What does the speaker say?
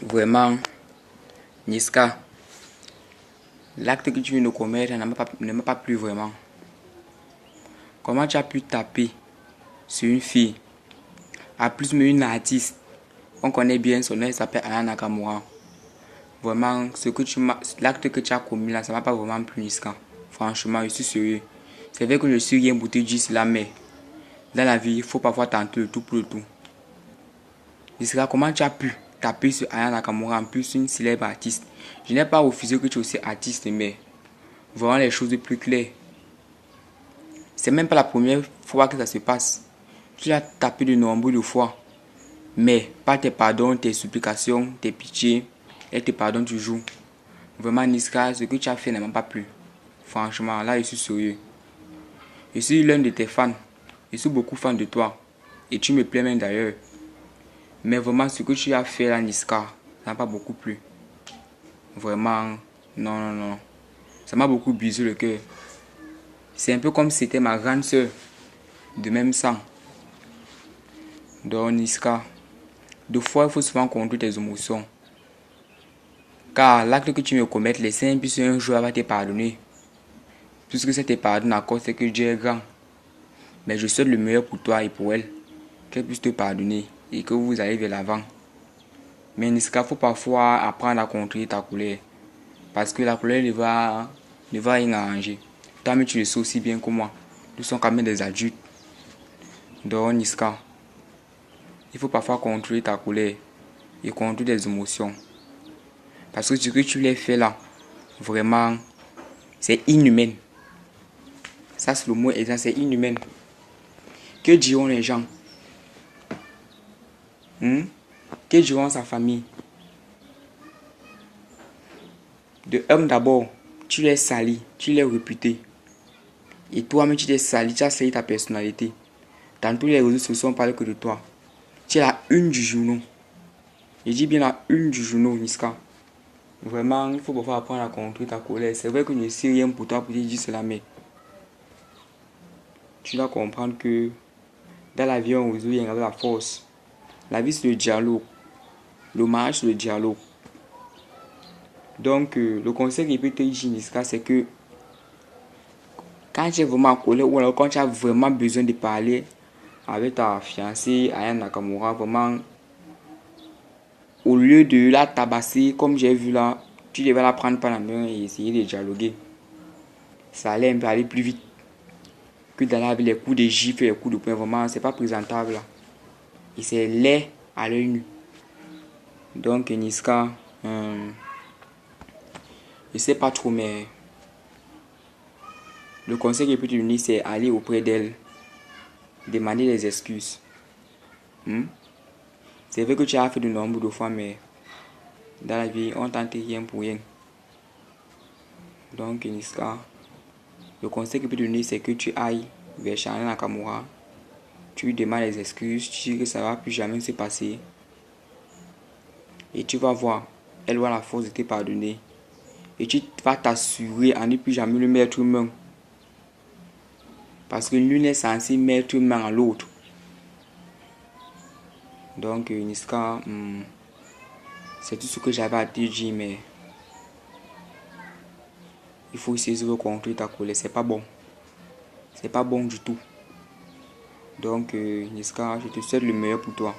Vraiment, Niska, l'acte que tu viens de commettre ne m'a pas plu vraiment. Comment tu as pu taper sur une fille, à plus mais une artiste, on connaît bien son nom, elle s'appelle Aya Nakamura. Vraiment, l'acte que tu as commis là, ça m'a pas vraiment plu, Niska. Franchement, je suis sérieux. C'est vrai que je suis rien pour te dire cela, mais dans la vie, il faut parfois tenter le tout pour le tout. Niska, comment tu as pu taper sur Aya Nakamura, en plus une célèbre artiste? Je n'ai pas refusé que tu es aussi artiste, mais vraiment les choses plus claires. C'est même pas la première fois que ça se passe. Tu l'as tapé de nombreuses fois. Mais pas tes pardons, tes supplications, tes pitiés, elle te pardonne toujours. Vraiment, Niska, ce que tu as fait ne m'a pas plu. Franchement, là, je suis sérieux. Je suis l'un de tes fans. Je suis beaucoup fan de toi. Et tu me plais même d'ailleurs. Mais vraiment, ce que tu as fait là, Niska, ça m'a pas beaucoup plu. Vraiment, non, non, non. Ça m'a beaucoup brisé le cœur. C'est un peu comme si c'était ma grande soeur, de même sang. Donc, Niska, deux fois, il faut souvent contrôler tes émotions. Car l'acte que tu me commettes, les saints puissent un jour va te pardonner. Puisque ça te pardonne à cause, c'est que Dieu est grand. Mais je souhaite le meilleur pour toi et pour elle. Qu'elle puisse te pardonner et que vous allez vers l'avant. Mais Niska, il faut parfois apprendre à contrôler ta colère. Parce que la colère ne va rien arranger. Toi-même, tu le sais aussi bien que moi. Nous sommes quand même des adultes. Donc, Niska, il faut parfois contrôler ta colère et contrôler tes émotions. Parce que ce que tu l'as fait là, vraiment, c'est inhumain. Ça, c'est le mot exact, c'est inhumain. Que diront les gens? Que diront sa famille? De homme d'abord, tu l'es sali, tu l'es réputé. Et toi-même, tu t'es sali, tu as sali ta personnalité. Dans tous les réseaux sociaux, on parle que de toi. Tu es la une du journal. Je dis bien la une du journal, Niska. Vraiment, il faut pouvoir apprendre à contrôler ta colère. C'est vrai que je ne sais rien pour toi pour te dire cela, mais tu dois comprendre que dans la vie, on résout rien avec la force. La vie, c'est le dialogue. Le mariage, c'est le dialogue. Donc, le conseil que je peux te dire, Niska, c'est que quand tu es vraiment en colère ou alors quand tu as vraiment besoin de parler avec ta fiancée, Aya Nakamura, vraiment, au lieu de la tabasser, comme j'ai vu là, tu devais la prendre par la main et essayer de dialoguer. Ça allait un peu aller plus vite que d'aller avec les coups de gifle et les coups de poing. Vraiment, c'est pas présentable là. Et c'est laid à l'œil nu. Donc, Niska, je sais pas trop, mais le conseil que je peux te donner, c'est aller auprès d'elle, demander des excuses. C'est vrai que tu as fait de nombreuses fois, mais dans la vie, on tente rien pour rien. Donc, Niska, le conseil que je peux te donner, c'est que tu ailles vers Aya Nakamura. Tu lui demandes des excuses, tu dis que ça ne va plus jamais se passer. Et tu vas voir, elle aura la force de te pardonner. Et tu vas t'assurer à ne plus jamais le mettre main. Parce que l'une est censée mettre main à l'autre. Donc, Niska, c'est tout ce que j'avais à te dire, mais il faut essayer de contrôler ta colère. C'est pas bon. C'est pas bon du tout. Donc, Niska, je te souhaite le meilleur pour toi.